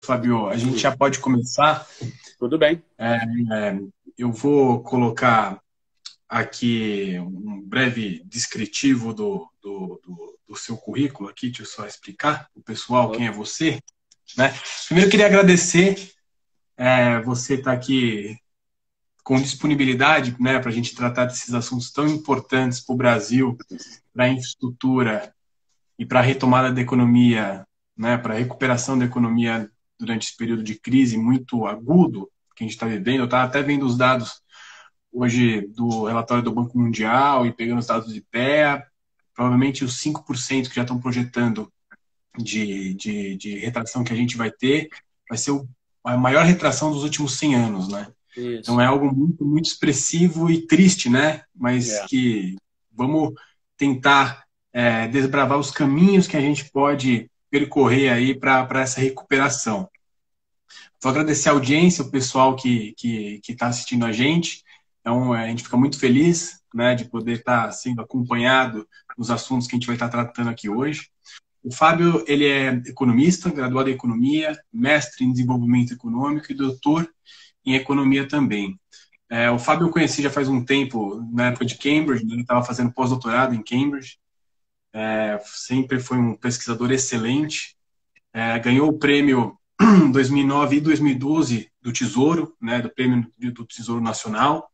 Fábio, a gente já pode começar. Tudo bem. Eu vou colocar aqui um breve descritivo do seu currículo aqui, deixa eu só explicar para o pessoal quem é você, né? Primeiro, eu queria agradecer você estar aqui com disponibilidade, né, para a gente tratar desses assuntos tão importantes para o Brasil, para a infraestrutura e para a retomada da economia, né, para a recuperação da economia durante esse período de crise muito agudo que a gente está vivendo. Eu estava até vendo os dados hoje do relatório do Banco Mundial e pegando os dados de IPEA, provavelmente os 5% que já estão projetando de retração que a gente vai ter vai ser a maior retração dos últimos 100 anos, né? Então Isso. é algo muito, muito expressivo e triste, né? Mas É. que vamos tentar desbravar os caminhos que a gente pode percorrer aí para essa recuperação. Vou agradecer a audiência, o pessoal que está assistindo a gente. Então, a gente fica muito feliz, né, de poder estar sendo acompanhado nos assuntos que a gente vai estar tratando aqui hoje. O Fábio, ele é economista, graduado em economia, mestre em desenvolvimento econômico e doutor em economia também. O Fábio eu conheci já faz um tempo, na época de Cambridge, né, ele estava fazendo pós-doutorado em Cambridge. Sempre foi um pesquisador excelente. Ganhou o prêmio 2009 e 2012 do Tesouro, né, do Prêmio do Tesouro Nacional.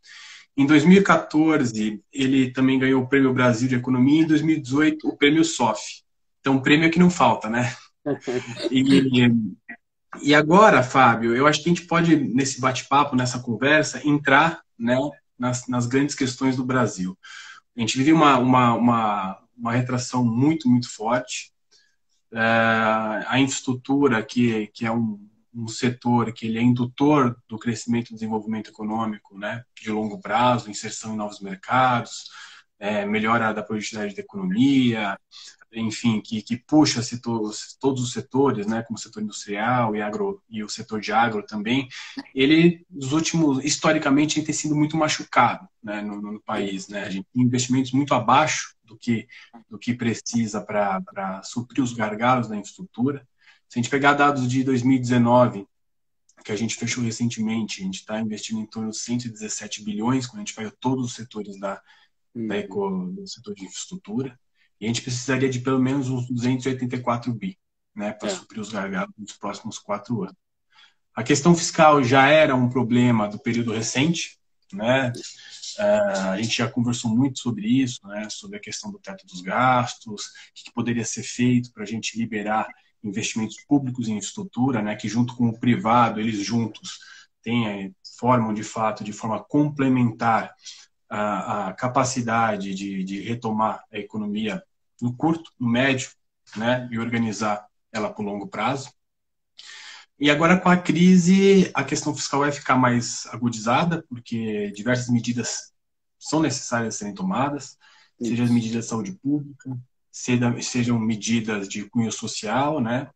Em 2014, ele também ganhou o Prêmio Brasil de Economia e em 2018 o Prêmio SOF. Então, o prêmio é que não falta, né? E, e agora, Fábio, eu acho que a gente pode, nesse bate-papo, nessa conversa, entrar, né, nas grandes questões do Brasil. A gente vive uma retração muito, muito forte. A infraestrutura, que é um setor que ele é indutor do crescimento e desenvolvimento econômico, né, de longo prazo, inserção em novos mercados, melhora da produtividade da economia, enfim, que puxa todos os setores, né, como o setor industrial e o setor de agro também, ele, nos últimos, historicamente, tem sido muito machucado, né, no país, né, a gente tem investimentos muito abaixo do que precisa para suprir os gargalos da infraestrutura. Se a gente pegar dados de 2019, que a gente fechou recentemente, a gente está investindo em torno de 117 bilhões, quando a gente pega todos os setores do setor de infraestrutura, e a gente precisaria de pelo menos uns 284 bi, né, para É. suprir os gargalos nos próximos 4 anos. A questão fiscal já era um problema do período recente, né? A gente já conversou muito sobre isso, né? Sobre a questão do teto dos gastos, o que poderia ser feito para a gente liberar investimentos públicos em infraestrutura, né? Que junto com o privado, eles juntos formam de fato, de forma complementar, a capacidade de retomar a economia no curto, no médio, né? E organizar ela para o longo prazo. E agora, com a crise, a questão fiscal vai ficar mais agudizada, porque diversas medidas são necessárias serem tomadas, sejam as Isso. medidas de saúde pública, sejam medidas de cunho social, né?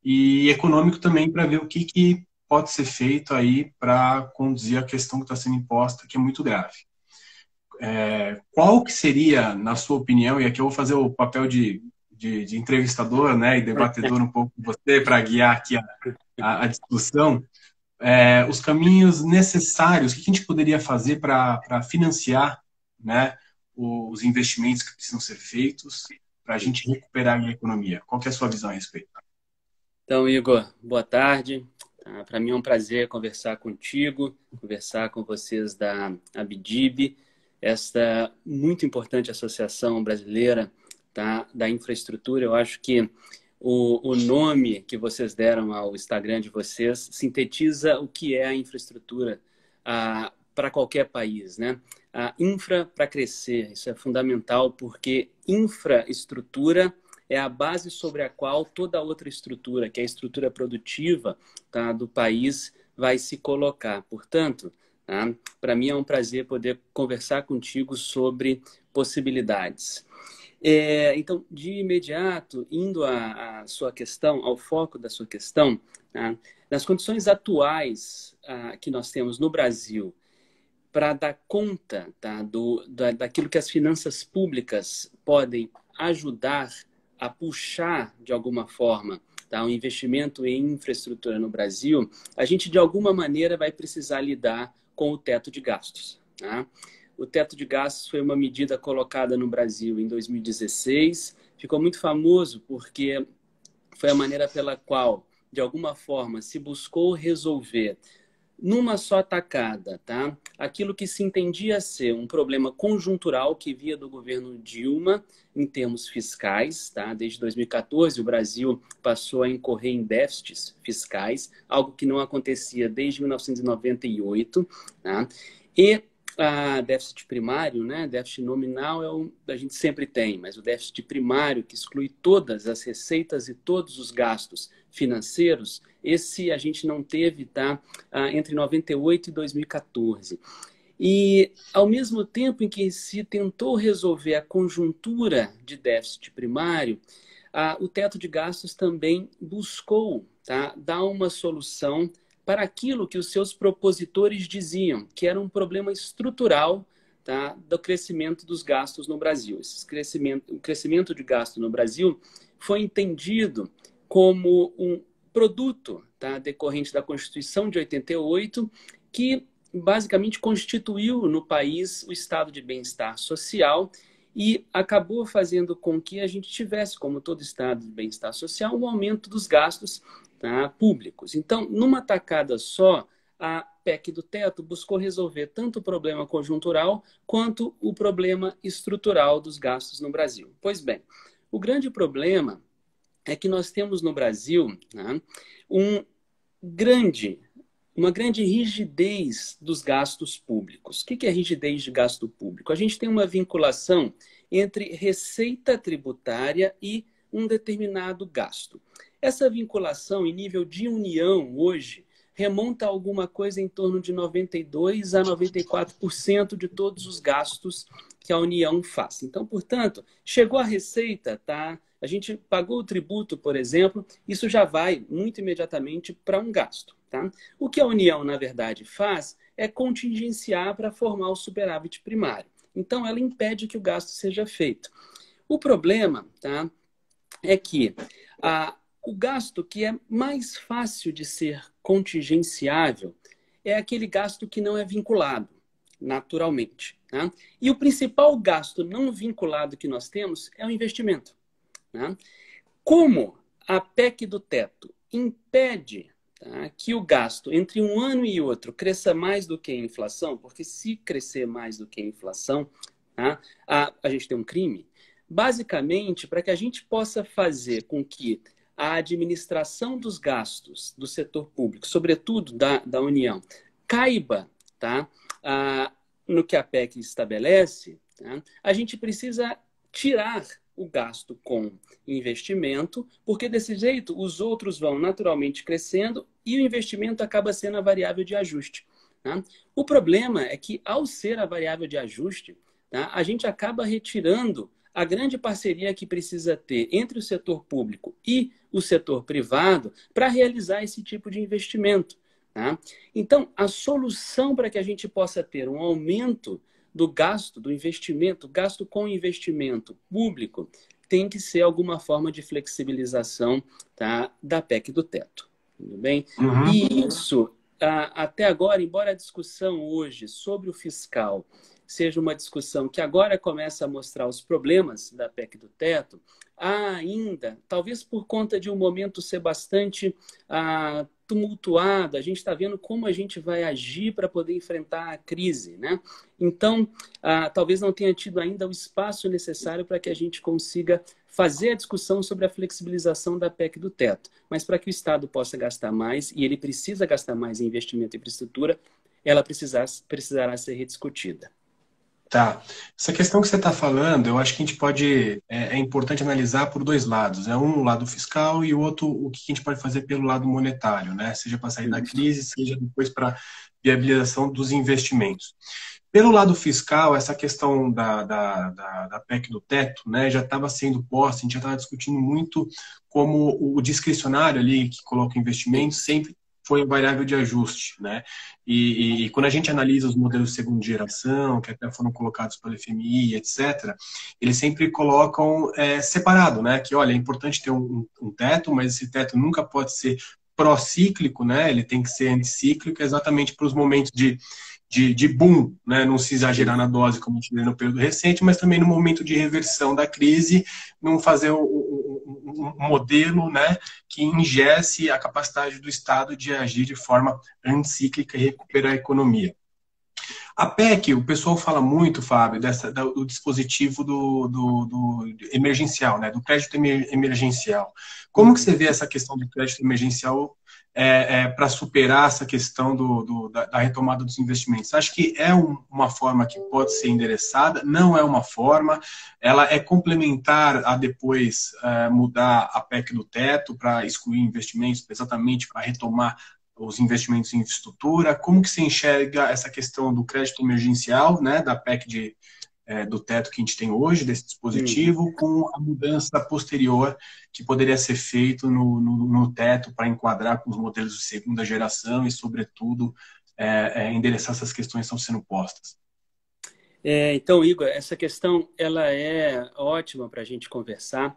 E econômico também, para ver o que pode ser feito aí para conduzir a questão que está sendo imposta, que é muito grave. Qual que seria, na sua opinião, e aqui eu vou fazer o papel de entrevistador, né, e debatedor um pouco com você, para guiar aqui a discussão, os caminhos necessários, o que a gente poderia fazer para financiar, né, os investimentos que precisam ser feitos para a gente recuperar a economia? Qual que é a sua visão a respeito? Então, Igor, boa tarde. Para mim é um prazer conversar contigo, conversar com vocês da Abdib, esta muito importante associação brasileira, tá, da infraestrutura. Eu acho que o nome que vocês deram ao Instagram de vocês sintetiza o que é a infraestrutura para qualquer país, né? A infra para crescer, isso é fundamental porque infraestrutura é a base sobre a qual toda outra estrutura, que é a estrutura produtiva, tá, do país, vai se colocar. Portanto, tá, para mim é um prazer poder conversar contigo sobre possibilidades. Então, de imediato, indo à sua questão, ao foco da sua questão, tá, nas condições atuais que nós temos no Brasil, para dar conta, tá, daquilo que as finanças públicas podem ajudar a puxar de alguma forma, tá, o investimento em infraestrutura no Brasil, a gente de alguma maneira vai precisar lidar com o teto de gastos. Tá? O teto de gastos foi uma medida colocada no Brasil em 2016, ficou muito famoso porque foi a maneira pela qual, de alguma forma, se buscou resolver numa só tacada, tá? Aquilo que se entendia ser um problema conjuntural que via do governo Dilma em termos fiscais, tá? Desde 2014 o Brasil passou a incorrer em déficits fiscais, algo que não acontecia desde 1998, tá? E déficit primário, né? Déficit nominal a gente sempre tem, mas o déficit primário, que exclui todas as receitas e todos os gastos financeiros, esse a gente não teve, tá? Entre 98 e 2014. E, ao mesmo tempo em que se tentou resolver a conjuntura de déficit primário, o teto de gastos também buscou, tá, dar uma solução para aquilo que os seus propositores diziam, que era um problema estrutural, tá, do crescimento dos gastos no Brasil. O crescimento de gasto no Brasil foi entendido como um produto, tá, decorrente da Constituição de 88, que basicamente constituiu no país o estado de bem-estar social e acabou fazendo com que a gente tivesse, como todo estado de bem-estar social, um aumento dos gastos, tá, públicos. Então, numa tacada só, a PEC do teto buscou resolver tanto o problema conjuntural quanto o problema estrutural dos gastos no Brasil. Pois bem, o grande problema é que nós temos no Brasil, né, uma grande rigidez dos gastos públicos. O que é rigidez de gasto público? A gente tem uma vinculação entre receita tributária e um determinado gasto. Essa vinculação em nível de União hoje remonta a alguma coisa em torno de 92% a 94% de todos os gastos que a União faz. Então, portanto, chegou a receita, tá? A gente pagou o tributo, por exemplo, isso já vai muito imediatamente para um gasto. Tá? O que a União, na verdade, faz é contingenciar para formar o superávit primário. Então, ela impede que o gasto seja feito. O problema, tá, é que o gasto que é mais fácil de ser contingenciável é aquele gasto que não é vinculado, naturalmente. Tá? E o principal gasto não vinculado que nós temos é o investimento. Tá? Como a PEC do teto impede, tá, que o gasto entre um ano e outro cresça mais do que a inflação, porque se crescer mais do que a inflação, tá, a gente tem um crime. Basicamente, para que a gente possa fazer com que a administração dos gastos do setor público, sobretudo da União, caiba, tá, no que a PEC estabelece, tá, a gente precisa tirar o gasto com investimento, porque desse jeito os outros vão naturalmente crescendo e o investimento acaba sendo a variável de ajuste. Tá? O problema é que, ao ser a variável de ajuste, tá, a gente acaba retirando a grande parceria que precisa ter entre o setor público e o setor privado para realizar esse tipo de investimento. Tá? Então, a solução para que a gente possa ter um aumento do gasto, do investimento, gasto com investimento público, tem que ser alguma forma de flexibilização, tá, da PEC do teto. Tudo bem? Uhum. E isso, até agora, embora a discussão hoje sobre o fiscal seja uma discussão que agora começa a mostrar os problemas da PEC do teto, há ainda, talvez por conta de um momento ser bastante tumultuado, a gente está vendo como a gente vai agir para poder enfrentar a crise, né? Então, talvez não tenha tido ainda o espaço necessário para que a gente consiga fazer a discussão sobre a flexibilização da PEC do teto. Mas para que o Estado possa gastar mais, e ele precisa gastar mais em investimento e infraestrutura, ela precisará ser rediscutida. Tá. Essa questão que você está falando, eu acho que a gente pode. É importante analisar por dois lados, né? Um, o lado fiscal, e o outro, o que a gente pode fazer pelo lado monetário, né? Seja para sair da crise, seja depois para viabilização dos investimentos. Pelo lado fiscal, essa questão da PEC do teto, né, já estava sendo posta, a gente já estava discutindo muito como o discricionário ali, que coloca investimentos, sempre foi a variável de ajuste, né? E quando a gente analisa os modelos de segunda geração, que até foram colocados pelo FMI, etc., eles sempre colocam separado, né? Que, olha, é importante ter um teto, mas esse teto nunca pode ser procíclico, né? Ele tem que ser anticíclico exatamente para os momentos de boom, né? Não se exagerar na dose, como a gente vê no período recente, mas também no momento de reversão da crise, não fazer um modelo, né, que ingesse a capacidade do Estado de agir de forma anticíclica e recuperar a economia. A PEC, o pessoal fala muito, Fábio, do dispositivo do emergencial, né, do crédito emergencial. Como que você vê essa questão do crédito emergencial para superar essa questão da retomada dos investimentos? Acho que é uma forma que pode ser endereçada, não é uma forma, ela é complementar a depois mudar a PEC do teto para excluir investimentos, exatamente para retomar os investimentos em infraestrutura. Como que você enxerga essa questão do crédito emergencial, né, da PEC do teto que a gente tem hoje, desse dispositivo, com a mudança posterior que poderia ser feito no teto para enquadrar com os modelos de segunda geração e, sobretudo, endereçar essas questões que estão sendo postas? Então, Igor, essa questão ela é ótima para a gente conversar,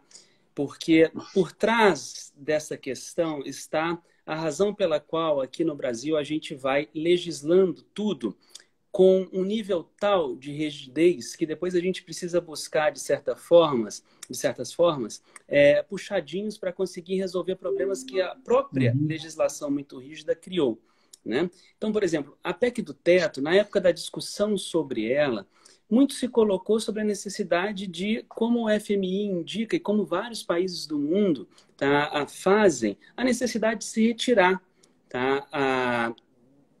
porque por trás dessa questão está a razão pela qual aqui no Brasil a gente vai legislando tudo com um nível tal de rigidez que depois a gente precisa buscar, de certas formas, puxadinhos para conseguir resolver problemas que a própria legislação muito rígida criou, né? Então, por exemplo, a PEC do teto, na época da discussão sobre ela, muito se colocou sobre a necessidade de, como o FMI indica e como vários países do mundo fazem, a necessidade de se retirar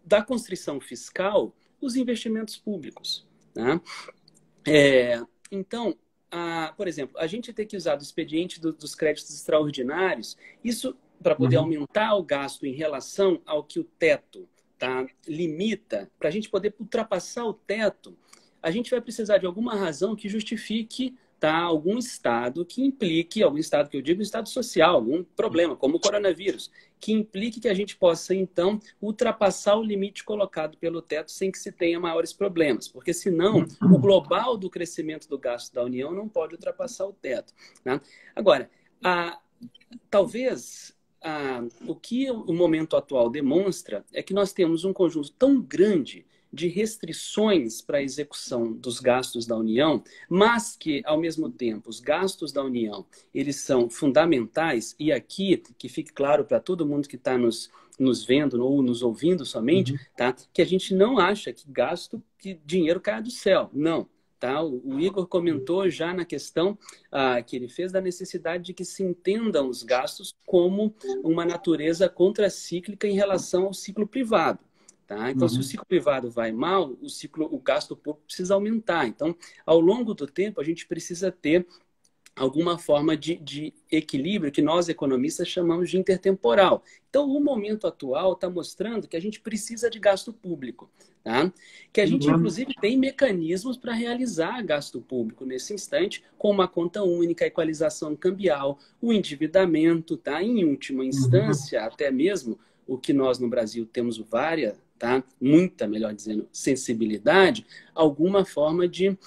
da constrição fiscal os investimentos públicos. Tá? Então, por exemplo, a gente tem que usar do expediente dos créditos extraordinários, isso para poder aumentar o gasto em relação ao que o teto limita, para a gente poder ultrapassar o teto, a gente vai precisar de alguma razão que justifique algum estado que implique, algum estado que eu digo, estado social, algum problema, como o coronavírus, que implique que a gente possa, então, ultrapassar o limite colocado pelo teto sem que se tenha maiores problemas, porque senão o global do crescimento do gasto da União não pode ultrapassar o teto. Né? Agora, talvez o que o momento atual demonstra é que nós temos um conjunto tão grande de restrições para a execução dos gastos da União, mas que, ao mesmo tempo, os gastos da União, eles são fundamentais, e aqui, que fique claro para todo mundo que está nos vendo ou nos ouvindo somente, que a gente não acha que dinheiro cai do céu, não. O Igor comentou já na questão que ele fez da necessidade de que se entendam os gastos como uma natureza contracíclica em relação ao ciclo privado. Então, se o ciclo privado vai mal, o gasto público precisa aumentar. Então, ao longo do tempo, a gente precisa ter alguma forma de equilíbrio que nós, economistas, chamamos de intertemporal. Então, o momento atual está mostrando que a gente precisa de gasto público. Que a gente, inclusive, tem mecanismos para realizar gasto público nesse instante, como a conta única, a equalização cambial, o endividamento, em última instância, até mesmo o que nós no Brasil temos muita, melhor dizendo, sensibilidade, alguma forma de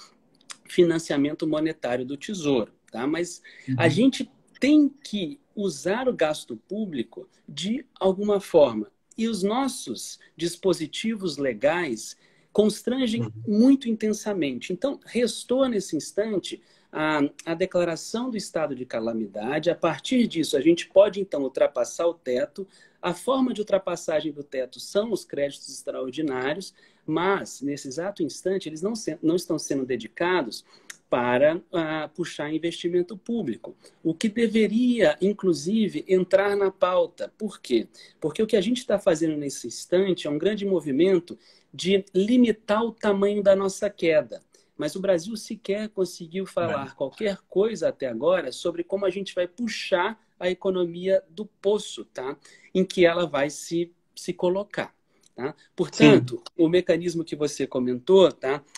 financiamento monetário do Tesouro. Mas a gente tem que usar o gasto público de alguma forma. E os nossos dispositivos legais constrangem muito intensamente. Então, restou nesse instante a declaração do estado de calamidade. A partir disso, a gente pode, então, ultrapassar o teto. A forma de ultrapassagem do teto são os créditos extraordinários, mas, nesse exato instante, eles não estão sendo dedicados para puxar investimento público. O que deveria, inclusive, entrar na pauta. Por quê? Porque o que a gente está fazendo nesse instante é um grande movimento de limitar o tamanho da nossa queda. Mas o Brasil sequer conseguiu falar qualquer coisa até agora sobre como a gente vai puxar a economia do poço, em que ela vai se colocar. Portanto, o mecanismo que você comentou,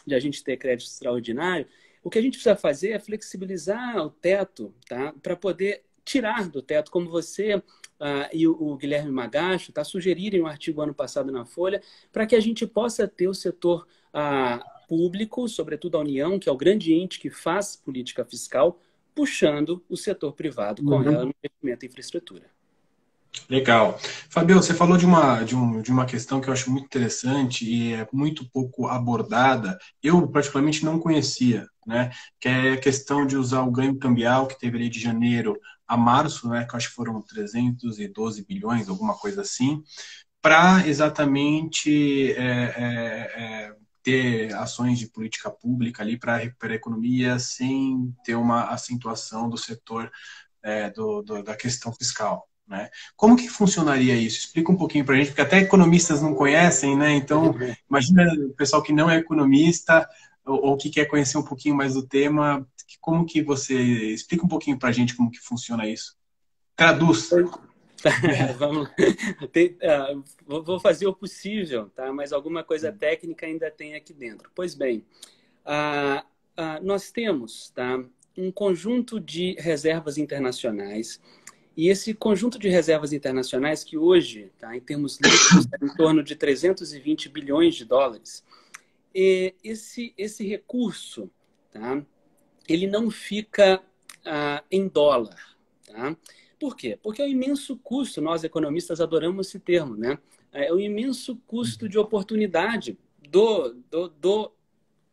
de a gente ter crédito extraordinário, o que a gente precisa fazer é flexibilizar o teto, para poder tirar do teto, como você e o Guilherme Magacho sugerirem um artigo ano passado na Folha para que a gente possa ter o setor público, sobretudo a União, que é o grande ente que faz política fiscal, puxando o setor privado com ela no investimento em infraestrutura. Legal. Fabio, você falou de uma questão que eu acho muito interessante e é muito pouco abordada. Eu, particularmente, não conhecia, né? Que é a questão de usar o ganho cambial que teve ali de janeiro a março, né? Que eu acho que foram 312 bilhões, alguma coisa assim, para exatamente ter ações de política pública ali para recuperar a economia sem ter uma acentuação do setor da questão fiscal. Né? Como que funcionaria isso? Explica um pouquinho para a gente, porque até economistas não conhecem, né? Então, imagina o pessoal que não é economista ou que quer conhecer um pouquinho mais do tema, como que você explica um pouquinho para a gente como que funciona isso? Traduz. Vamos, vou fazer o possível, tá? Mas alguma coisa técnica ainda tem aqui dentro. Pois bem, nós temos, tá, um conjunto de reservas internacionais. E esse conjunto de reservas internacionais, que hoje, tá, em termos líquidos, é em torno de 320 bilhões de dólares, esse recurso, tá, ele não fica em dólar. Tá? Por quê? Porque é um imenso custo, nós economistas adoramos esse termo, né? É um imenso custo de oportunidade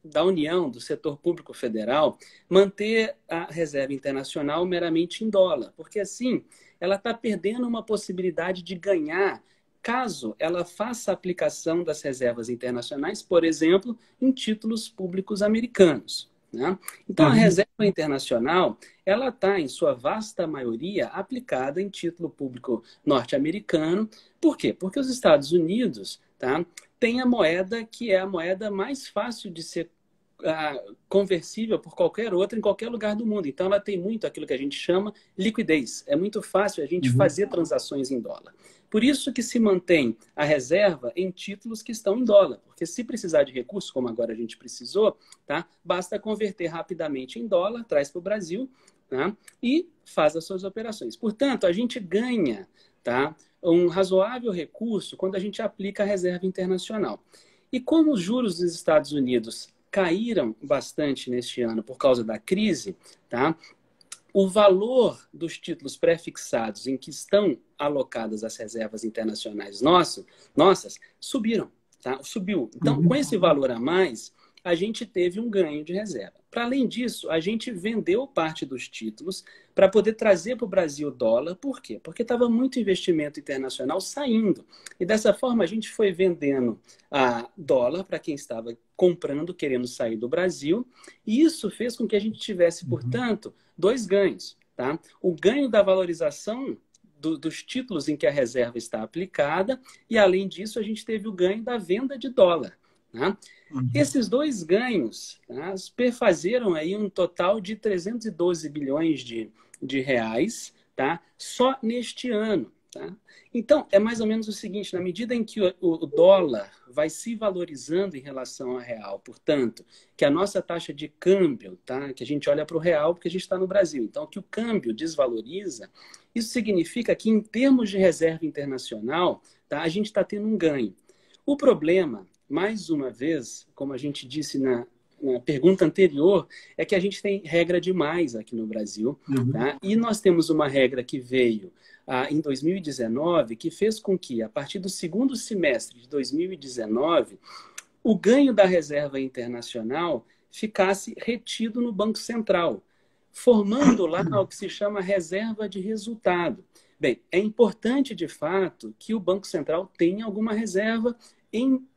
da União, do setor público federal, manter a reserva internacional meramente em dólar, porque assim ela está perdendo uma possibilidade de ganhar caso ela faça a aplicação das reservas internacionais, por exemplo, em títulos públicos americanos. Né? Então, a reserva internacional ela está, em sua vasta maioria, aplicada em título público norte-americano. Por quê? Porque os Estados Unidos, tá, tem a moeda que é a moeda mais fácil de ser conversível por qualquer outra em qualquer lugar do mundo. Então, ela tem muito aquilo que a gente chama liquidez. É muito fácil a gente fazer transações em dólar. Por isso que se mantém a reserva em títulos que estão em dólar. Porque se precisar de recursos, como agora a gente precisou, tá, basta converter rapidamente em dólar, traz para o Brasil, tá, e faz as suas operações. Portanto, a gente ganha, tá, um razoável recurso quando a gente aplica a reserva internacional. E como os juros dos Estados Unidos caíram bastante neste ano por causa da crise, tá, o valor dos títulos pré-fixados em que estão alocadas as reservas internacionais nossas subiram. Tá? Subiu. Então, com esse valor a mais, a gente teve um ganho de reserva. Para além disso, a gente vendeu parte dos títulos para poder trazer para o Brasil dólar. Por quê? Porque estava muito investimento internacional saindo. E dessa forma, a gente foi vendendo dólar para quem estava comprando, querendo sair do Brasil. E isso fez com que a gente tivesse, portanto, dois ganhos. Tá? O ganho da valorização dos títulos em que a reserva está aplicada. E, além disso, a gente teve o ganho da venda de dólar. Tá? Esses dois ganhos, tá, perfazeram aí um total de 312 bilhões de reais, tá, só neste ano. Tá? Então, é mais ou menos o seguinte, na medida em que o dólar vai se valorizando em relação ao real, portanto, que a nossa taxa de câmbio, tá, que a gente olha para o real porque a gente está no Brasil, então que o câmbio desvaloriza, isso significa que em termos de reserva internacional, tá, a gente está tendo um ganho. O problema, mais uma vez, como a gente disse na pergunta anterior, é que a gente tem regra demais aqui no Brasil. Tá? E nós temos uma regra que veio em 2019, que fez com que, a partir do segundo semestre de 2019, o ganho da reserva internacional ficasse retido no Banco Central, formando lá o que se chama reserva de resultado. Bem, é importante, de fato, que o Banco Central tenha alguma reserva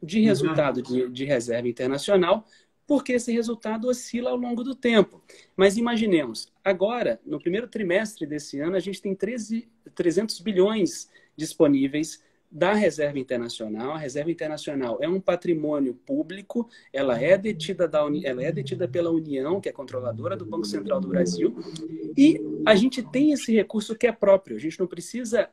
de resultado de reserva internacional, porque esse resultado oscila ao longo do tempo. Mas imaginemos, agora, no primeiro trimestre desse ano, a gente tem 300 bilhões disponíveis da reserva internacional. A reserva internacional é um patrimônio público, ela é detida pela União, que é controladora do Banco Central do Brasil, e a gente tem esse recurso que é próprio. A gente não precisa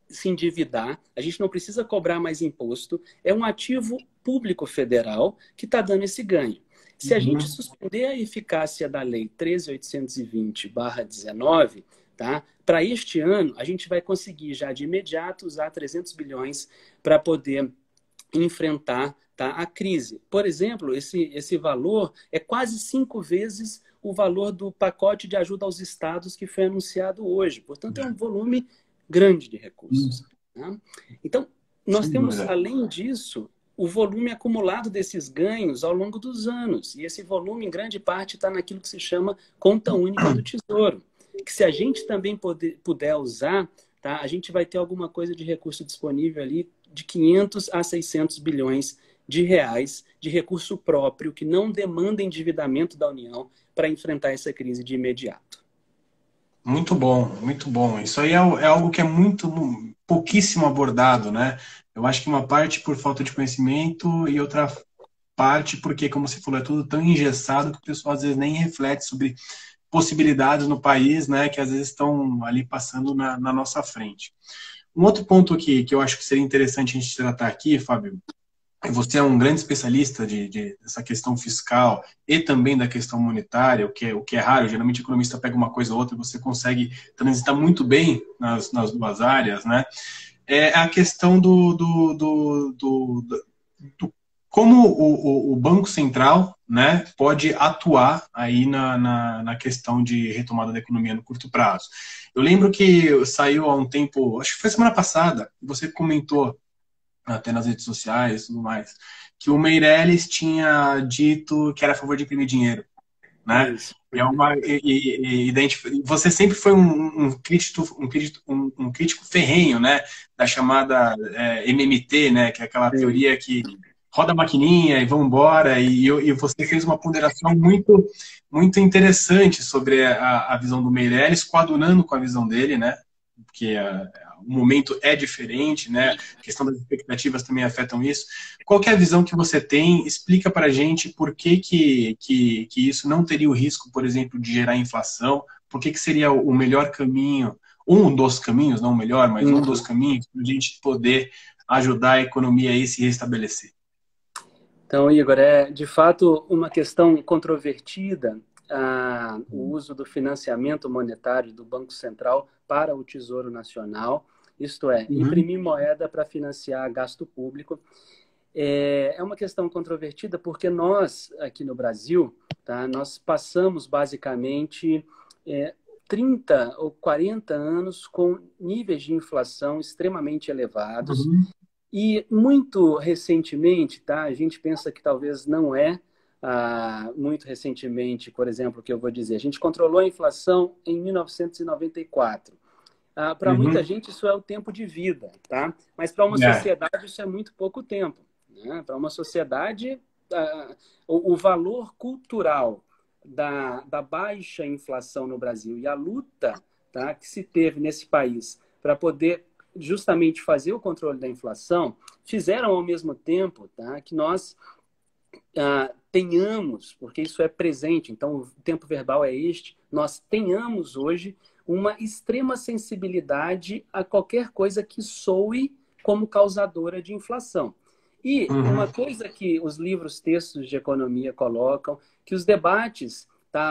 se endividar, a gente não precisa cobrar mais imposto, é um ativo público federal que está dando esse ganho. Se a gente suspender a eficácia da Lei 13.820/19, tá, para este ano, a gente vai conseguir já de imediato usar 300 bilhões para poder enfrentar, tá, a crise. Por exemplo, esse valor é quase 5 vezes o valor do pacote de ajuda aos estados que foi anunciado hoje. Portanto, é um volume grande de recursos. Tá? Então, nós temos, além disso, o volume acumulado desses ganhos ao longo dos anos. E esse volume, em grande parte, está naquilo que se chama conta única do Tesouro. Que se a gente também puder usar, tá, a gente vai ter alguma coisa de recurso disponível ali de 500 a 600 bilhões de reais de recurso próprio que não demanda endividamento da União para enfrentar essa crise de imediato. Muito bom, muito bom. Isso aí é algo que é pouquíssimo abordado, né? Eu acho que uma parte por falta de conhecimento e outra parte porque, como você falou, é tudo tão engessado que o pessoal às vezes nem reflete sobre possibilidades no país, né? Que às vezes estão ali passando na nossa frente. Um outro ponto aqui que eu acho que seria interessante a gente tratar aqui, Fábio, você é um grande especialista dessa questão fiscal e também da questão monetária, o que é raro. Geralmente o economista pega uma coisa ou outra e você consegue transitar muito bem nas duas áreas, né? É a questão do como o Banco Central, né, pode atuar aí na questão de retomada da economia no curto prazo. Eu lembro que saiu há um tempo, acho que foi semana passada, você comentou até nas redes sociais e tudo mais, que o Meirelles tinha dito que era a favor de imprimir dinheiro, né? Isso. Você sempre foi um crítico ferrenho, né? Da chamada MMT, né? Que é aquela teoria que roda a maquininha e vamos embora. E você fez uma ponderação muito interessante sobre a visão do Meirelles, coadunando com a visão dele, né? Porque o momento é diferente, né? A questão das expectativas também afetam isso. Qual que é a visão que você tem? Explica para a gente por que isso não teria o risco, por exemplo, de gerar inflação, por que seria o melhor caminho, um dos caminhos, não o melhor, mas um dos caminhos para a gente poder ajudar a economia a se restabelecer. Então, Igor, é de fato uma questão controvertida o uso do financiamento monetário do Banco Central para o Tesouro Nacional, isto é, imprimir moeda para financiar gasto público. É uma questão controvertida porque nós, aqui no Brasil, tá, nós passamos basicamente 30 ou 40 anos com níveis de inflação extremamente elevados. E muito recentemente, tá, a gente pensa que talvez não é muito recentemente, por exemplo, o que eu vou dizer, a gente controlou a inflação em 1994. Para muita gente isso é o tempo de vida, tá? Mas para uma sociedade isso é muito pouco tempo. Né? Para uma sociedade, o valor cultural da baixa inflação no Brasil e a luta, tá, que se teve nesse país para poder justamente fazer o controle da inflação, fizeram ao mesmo tempo, tá, que nós tenhamos, porque isso é presente, então o tempo verbal é este, nós tenhamos hoje uma extrema sensibilidade a qualquer coisa que soe como causadora de inflação. E uma coisa que os livros, textos de economia colocam, que os debates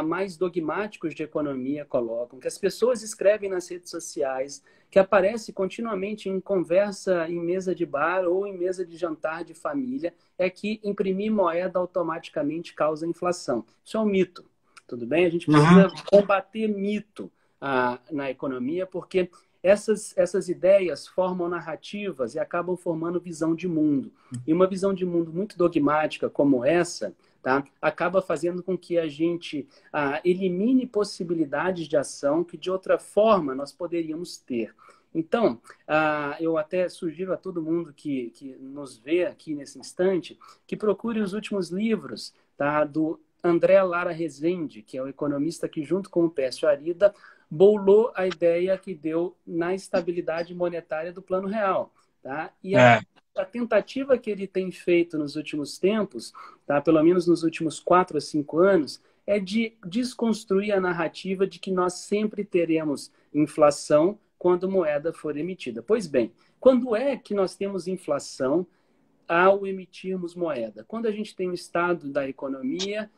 mais dogmáticos de economia colocam, que as pessoas escrevem nas redes sociais, que aparece continuamente em conversa em mesa de bar ou em mesa de jantar de família, é que imprimir moeda automaticamente causa inflação. Isso é um mito, tudo bem? A gente precisa combater mito na economia, porque essas ideias formam narrativas e acabam formando visão de mundo. E uma visão de mundo muito dogmática como essa, tá, acaba fazendo com que a gente elimine possibilidades de ação que, de outra forma, nós poderíamos ter. Então, eu até sugiro a todo mundo que nos vê aqui nesse instante que procure os últimos livros, tá, do André Lara Rezende, que é o economista que, junto com o Pércio Arida, bolou a ideia que deu na estabilidade monetária do Plano Real. Tá? E a tentativa que ele tem feito nos últimos tempos, tá, pelo menos nos últimos 4 a 5 anos, é de desconstruir a narrativa de que nós sempre teremos inflação quando moeda for emitida. Pois bem, quando é que nós temos inflação ao emitirmos moeda? Quando a gente tem um estado da economia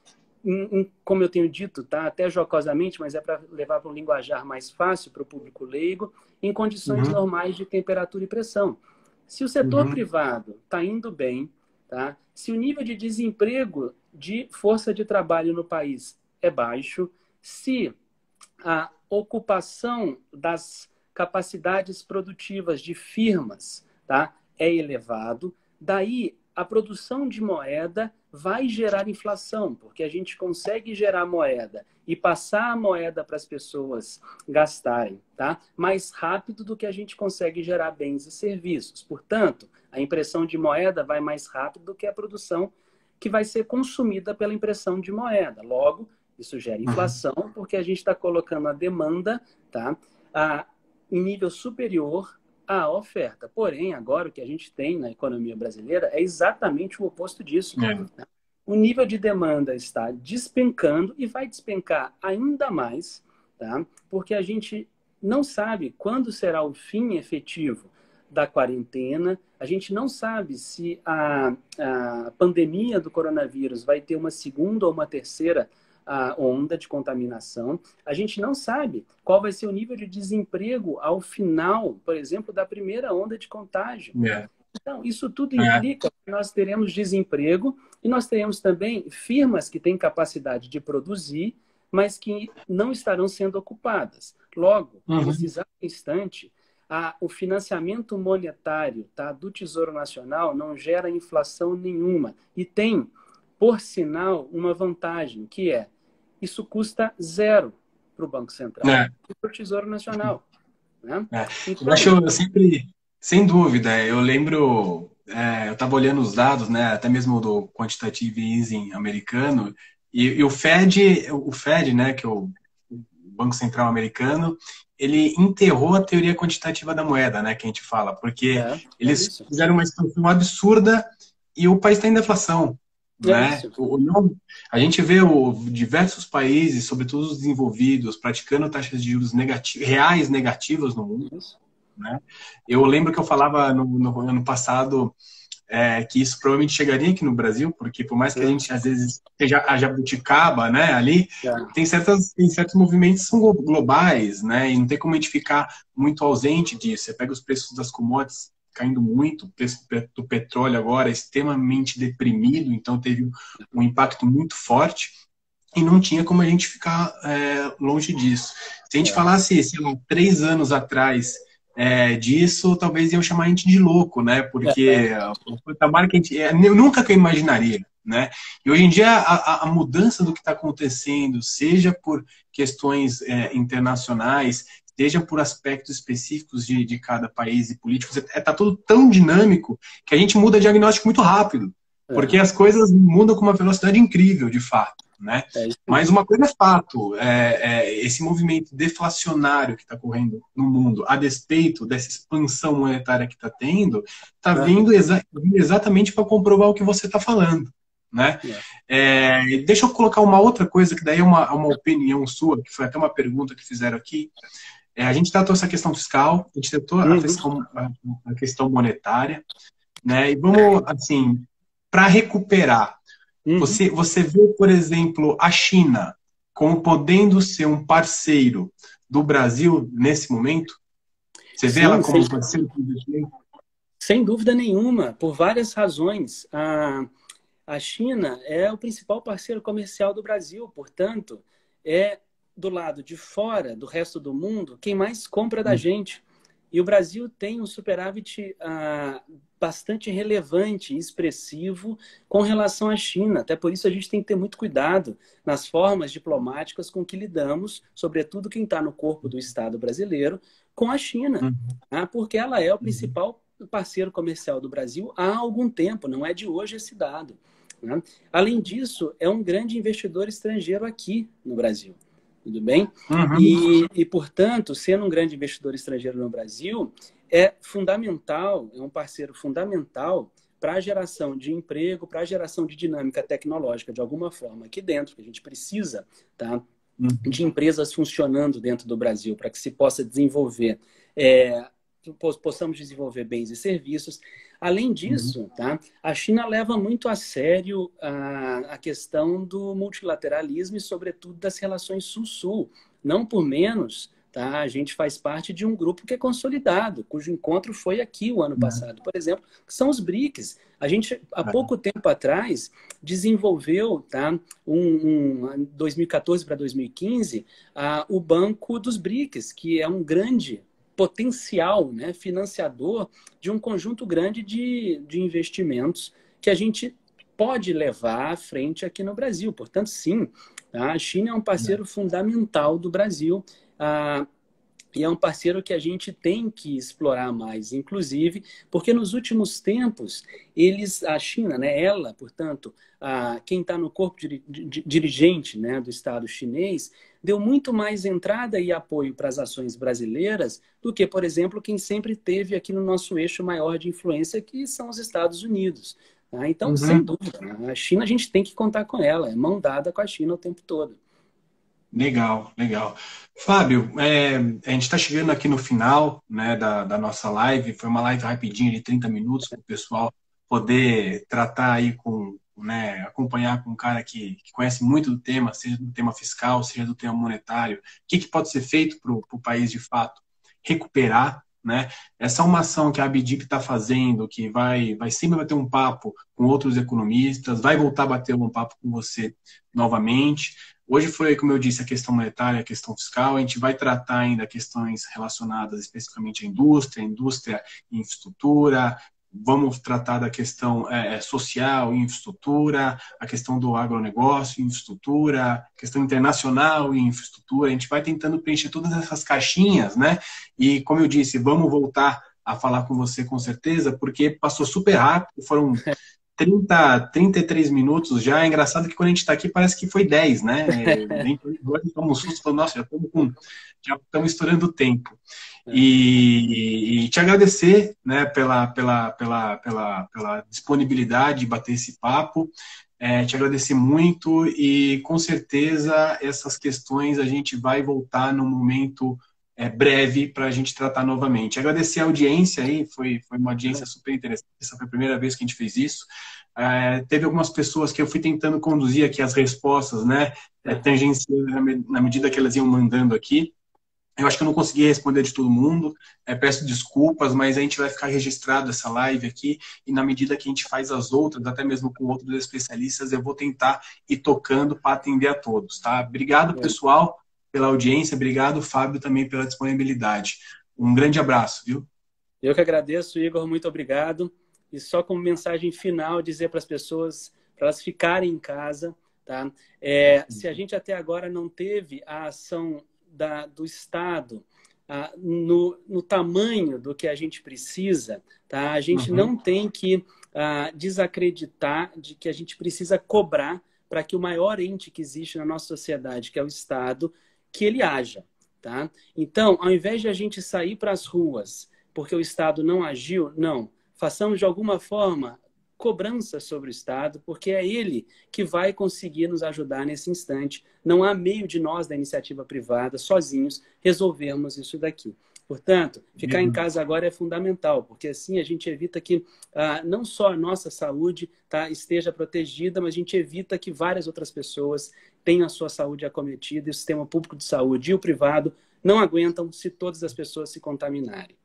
como eu tenho dito, tá? Até jocosamente, mas é para levar para um linguajar mais fácil para o público leigo, em condições Uhum, normais de temperatura e pressão. Se o setor uhum, privado está indo bem, tá? Se o nível de desemprego de força de trabalho no país é baixo, se a ocupação das capacidades produtivas de firmas, tá, é elevado, daí a produção de moeda vai gerar inflação, porque a gente consegue gerar moeda e passar a moeda para as pessoas gastarem, tá? Mais rápido do que a gente consegue gerar bens e serviços. Portanto, a impressão de moeda vai mais rápido do que a produção que vai ser consumida pela impressão de moeda. Logo, isso gera uhum. inflação, porque a gente está colocando a demanda, tá, em nível superior à oferta. Porém, agora o que a gente tem na economia brasileira é exatamente o oposto disso. É. Tá? O nível de demanda está despencando e vai despencar ainda mais, tá? Porque a gente não sabe quando será o fim efetivo da quarentena, a gente não sabe se a pandemia do coronavírus vai ter uma segunda ou uma terceira onda de contaminação. A gente não sabe qual vai ser o nível de desemprego ao final, por exemplo, da primeira onda de contágio. É. Então, isso tudo É. implica que nós teremos desemprego e nós teremos também firmas que têm capacidade de produzir, mas que não estarão sendo ocupadas. Logo, nesse Uhum. exato instante, o financiamento monetário, tá, do Tesouro Nacional não gera inflação nenhuma e tem, por sinal, uma vantagem, que é isso custa zero para o Banco Central É. e para o Tesouro Nacional. Né? É. Eu Então, acho, eu sempre, sem dúvida, eu lembro, eu estava olhando os dados, né, até mesmo do quantitative easing americano, e o Fed, né, que é o Banco Central americano, ele enterrou a teoria quantitativa da moeda, né, que a gente fala, porque é eles isso. fizeram uma expansão absurda e o país está em deflação, É né? isso. A gente vê diversos países, sobretudo os desenvolvidos, praticando taxas de juros reais negativas no mundo, É isso. né? Eu lembro que eu falava no ano passado que isso provavelmente chegaria aqui no Brasil, porque por mais que a gente às vezes seja a jabuticaba, né, ali, É. tem certos movimentos que são globais, né, e não tem como a gente ficar muito ausente disso. Você pega os preços das commodities caindo muito, o preço do petróleo agora é extremamente deprimido, então teve um impacto muito forte e não tinha como a gente ficar longe disso. Se a gente É. falasse, sei lá, 3 anos atrás disso, talvez iam chamar a gente de louco, né? É. Porque o patamar que a gente. Nunca que eu imaginaria, né? E hoje em dia a mudança do que está acontecendo, seja por questões internacionais, seja por aspectos específicos de cada país e políticos, está tudo tão dinâmico que a gente muda diagnóstico muito rápido, porque as coisas mudam com uma velocidade incrível, de fato. Né? É isso Mas mesmo. uma coisa é fato, esse movimento deflacionário que está correndo no mundo, a despeito dessa expansão monetária que está tendo, está vindo exatamente para comprovar o que você está falando. Né? É. Deixa eu colocar uma outra coisa, que daí é uma opinião sua, que foi até uma pergunta que fizeram aqui. A gente tratou essa questão fiscal, a gente tratou Uhum. a questão monetária, né? E vamos, assim, para recuperar. Uhum. Você vê, por exemplo, a China como podendo ser um parceiro do Brasil nesse momento? Você vê ela Sim, como um parceiro de investimento? sem dúvida nenhuma, por várias razões. A China é o principal parceiro comercial do Brasil, portanto, é do lado de fora, do resto do mundo, quem mais compra da gente. E o Brasil tem um superávit bastante relevante e expressivo com relação à China. Até por isso a gente tem que ter muito cuidado nas formas diplomáticas com que lidamos, sobretudo quem está no corpo do Estado brasileiro, com a China, porque ela é o principal parceiro comercial do Brasil há algum tempo, não é de hoje esse dado. Né? Além disso, é um grande investidor estrangeiro aqui no Brasil. Tudo bem? Uhum. Portanto, sendo um grande investidor estrangeiro no Brasil, é fundamental, é um parceiro fundamental para a geração de emprego, para a geração de dinâmica tecnológica de alguma forma aqui dentro, que a gente precisa, tá, de empresas funcionando dentro do Brasil para que se possa desenvolver possamos desenvolver bens e serviços. Além Uhum. disso, tá, a China leva muito a sério a questão do multilateralismo e, sobretudo, das relações Sul-Sul. Não por menos, tá, a gente faz parte de um grupo que é consolidado, cujo encontro foi aqui o ano passado, por exemplo, que são os BRICS. A gente, há pouco tempo atrás, desenvolveu, tá, 2014 para 2015, o Banco dos BRICS, que é um grande potencial, né, financiador de um conjunto grande de investimentos que a gente pode levar à frente aqui no Brasil. Portanto, sim, tá, a China é um parceiro fundamental do Brasil. E é um parceiro que a gente tem que explorar mais, inclusive, porque nos últimos tempos, a China, né, ela, portanto, quem está no corpo dirigente, né, do Estado chinês, deu muito mais entrada e apoio para as ações brasileiras do que, por exemplo, quem sempre teve aqui no nosso eixo maior de influência, que são os Estados Unidos. Tá? Então, sem Uhum. dúvida, a China a gente tem que contar com ela, é mão dada com a China o tempo todo. Legal, legal. Fábio, a gente está chegando aqui no final, né, da nossa live. Foi uma live rapidinha de 30 minutos para o pessoal poder tratar aí com, né, acompanhar com um cara que conhece muito do tema, seja do tema fiscal, seja do tema monetário. O que pode ser feito para o país, de fato, recuperar, né? Essa é uma ação que a Abdib está fazendo, que vai sempre bater um papo com outros economistas, vai voltar a bater um papo com você novamente. Hoje foi, como eu disse, a questão monetária, a questão fiscal. A gente vai tratar ainda questões relacionadas especificamente à indústria e infraestrutura. Vamos tratar da questão social e infraestrutura, a questão do agronegócio e infraestrutura, questão internacional e infraestrutura. A gente vai tentando preencher todas essas caixinhas, né? E, como eu disse, vamos voltar a falar com você com certeza, porque passou super rápido, foram 33 minutos já. É engraçado que quando a gente está aqui parece que foi 10, né? Agora estamos susto, falando, nossa, já estamos estourando o tempo. E te agradecer, né, pela disponibilidade de bater esse papo, te agradecer muito e com certeza essas questões a gente vai voltar num momento breve para a gente tratar novamente. Agradecer a audiência aí, foi uma audiência super interessante, essa foi a primeira vez que a gente fez isso. Teve algumas pessoas que eu fui tentando conduzir aqui as respostas, né, tangenciando na medida que elas iam mandando aqui. Eu acho que eu não consegui responder de todo mundo, peço desculpas, mas a gente vai ficar registrado essa live aqui e na medida que a gente faz as outras, até mesmo com outros especialistas, eu vou tentar ir tocando para atender a todos, tá? Obrigado, pessoal, pela audiência, obrigado, Fábio, também pela disponibilidade. Um grande abraço, viu? Eu que agradeço, Igor, muito obrigado. E só como mensagem final, dizer para as pessoas, para elas ficarem em casa, tá? Se a gente até agora não teve a ação do Estado no tamanho do que a gente precisa, tá? A gente não tem que desacreditar de que a gente precisa cobrar para que o maior ente que existe na nossa sociedade, que é o Estado, que ele haja. Tá? Então, ao invés de a gente sair para as ruas porque o Estado não agiu, não. Façamos de alguma forma cobrança sobre o Estado, porque é ele que vai conseguir nos ajudar nesse instante. Não há meio de nós, da iniciativa privada, sozinhos, resolvermos isso daqui. Portanto, ficar em casa agora é fundamental, porque assim a gente evita que não só a nossa saúde esteja protegida, mas a gente evita que várias outras pessoas tenham a sua saúde acometida e o sistema público de saúde e o privado não aguentam se todas as pessoas se contaminarem.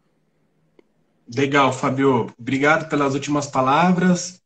Legal, Fábio. Obrigado pelas últimas palavras.